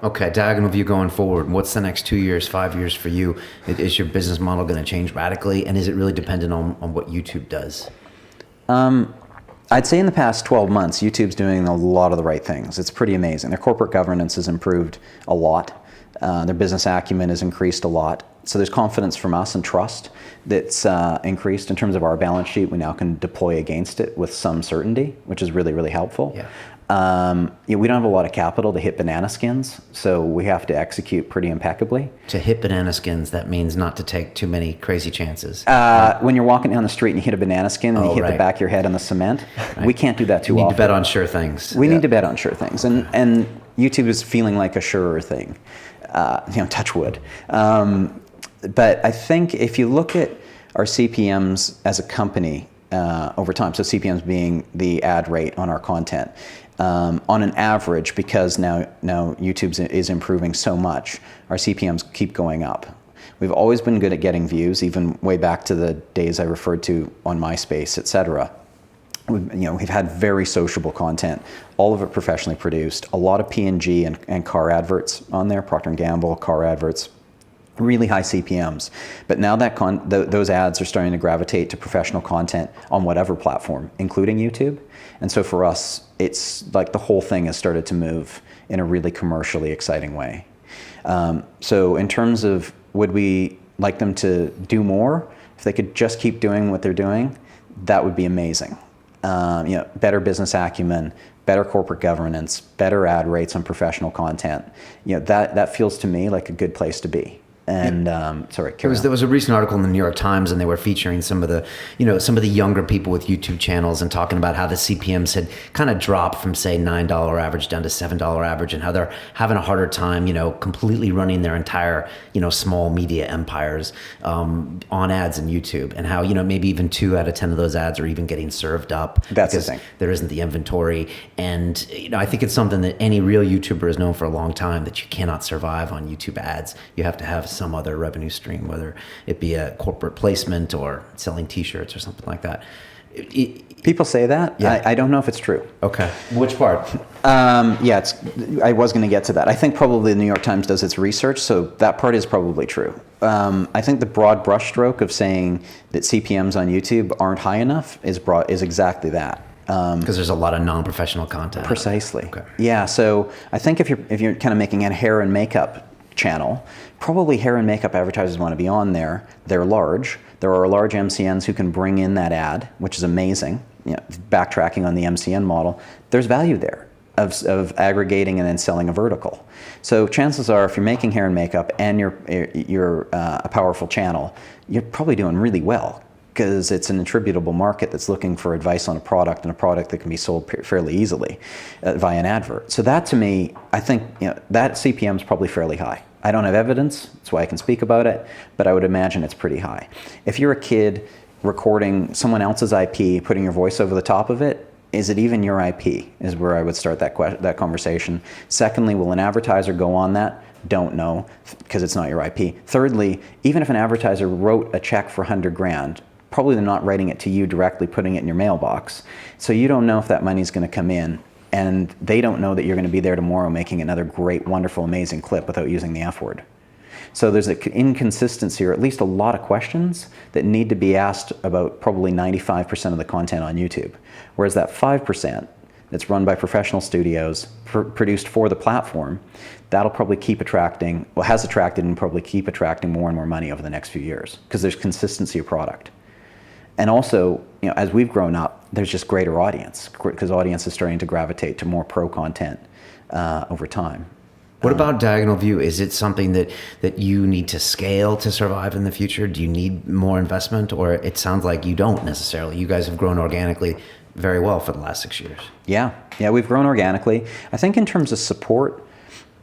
Okay, diagonal view going forward. What's the next 2 years, 5 years for you? Is your business model going to change radically? And is it really dependent on what YouTube does? I'd say in the past 12 months, YouTube's doing a lot of the right things. It's pretty amazing. Their corporate governance has improved a lot. Their business acumen has increased a lot. So there's confidence from us and trust that's increased in terms of our balance sheet. We now can deploy against it with some certainty, which is really, really helpful. Yeah. We don't have a lot of capital to hit banana skins, so we have to execute pretty impeccably. To hit banana skins, that means not to take too many crazy chances. When you're walking down the street and you hit a banana skin and you hit the back of your head on the cement, we can't do that too often. You need to bet on sure things. We need to bet on sure things, and YouTube is feeling like a surer thing. Touch wood. But I think if you look at our CPMs as a company over time, so CPMs being the ad rate on our content, on an average, because now YouTube is improving so much, our CPMs keep going up. We've always been good at getting views, even way back to the days I referred to on MySpace, etc. We've had very sociable content, all of it professionally produced, a lot of P&G and car adverts on there, Procter & Gamble, car adverts, really high CPMs. But now that those ads are starting to gravitate to professional content on whatever platform, including YouTube. And so for us, it's like the whole thing has started to move in a really commercially exciting way. So in terms of would we like them to do more, if they could just keep doing what they're doing, that would be amazing. Better business acumen, better corporate governance, better ad rates on professional content. That feels to me like a good place to be. And there was a recent article in the New York Times, and they were featuring some of the younger people with YouTube channels and talking about how the CPMs had kind of dropped from, say, $9 average down to $7 average, and how they're having a harder time, completely running their entire, small media empires on ads in YouTube, and how, maybe even 2 out of 10 of those ads are even getting served up. That's the thing. There isn't the inventory. And, I think it's something that any real YouTuber has known for a long time, that you cannot survive on YouTube ads. You have to have some other revenue stream, whether it be a corporate placement or selling t-shirts or something like that. People say that. Yeah. I don't know if it's true. Okay. Which part? I was going to get to that. I think probably the New York Times does its research, so that part is probably true. I think the broad brushstroke of saying that CPMs on YouTube aren't high enough is exactly that. Because there's a lot of non-professional content. Precisely. Okay. Yeah. So I think if you're kind of making a hair and makeup channel, probably hair and makeup advertisers want to be on there. They're large. There are large MCNs who can bring in that ad, which is amazing. Backtracking on the MCN model, there's value there of aggregating and then selling a vertical. So chances are, if you're making hair and makeup and you're a powerful channel, you're probably doing really well, because it's an attributable market that's looking for advice on a product, and a product that can be sold fairly easily via an advert. So that, to me, I think that CPM is probably fairly high. I don't have evidence, that's why I can speak about it, but I would imagine it's pretty high. If you're a kid recording someone else's IP, putting your voice over the top of it, is it even your IP, is where I would start that conversation. Secondly, will an advertiser go on that? Don't know, because it's not your IP. Thirdly, even if an advertiser wrote a check for $100,000, probably they're not writing it to you directly, putting it in your mailbox. So you don't know if that money's going to come in, and they don't know that you're going to be there tomorrow making another great, wonderful, amazing clip without using the F word. So there's an inconsistency, or at least a lot of questions that need to be asked about probably 95% of the content on YouTube. Whereas that 5% that's run by professional studios, produced for the platform, that'll probably keep attracting, has attracted and probably keep attracting more and more money over the next few years, because there's consistency of product. And also, as we've grown up, there's just greater audience, because audience is starting to gravitate to more pro content over time. What about Diagonal View? Is it something that you need to scale to survive in the future? Do you need more investment, or it sounds like you don't necessarily? You guys have grown organically very well for the last 6 years. Yeah, we've grown organically. I think in terms of support,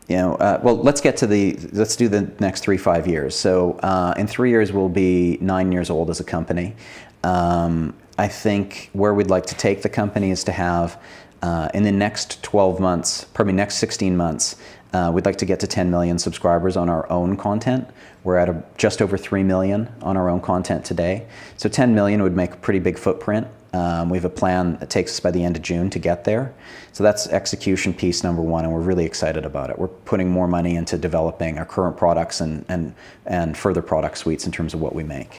let's do the next 3-5 years. So in 3 years, we'll be 9 years old as a company. I think where we'd like to take the company is to have, in the next 12 months, probably next 16 months, we'd like to get to 10 million subscribers on our own content. We're at just over 3 million on our own content today. So 10 million would make a pretty big footprint. We have a plan that takes us by the end of June to get there. So that's execution piece number one, and we're really excited about it. We're putting more money into developing our current products and further product suites in terms of what we make.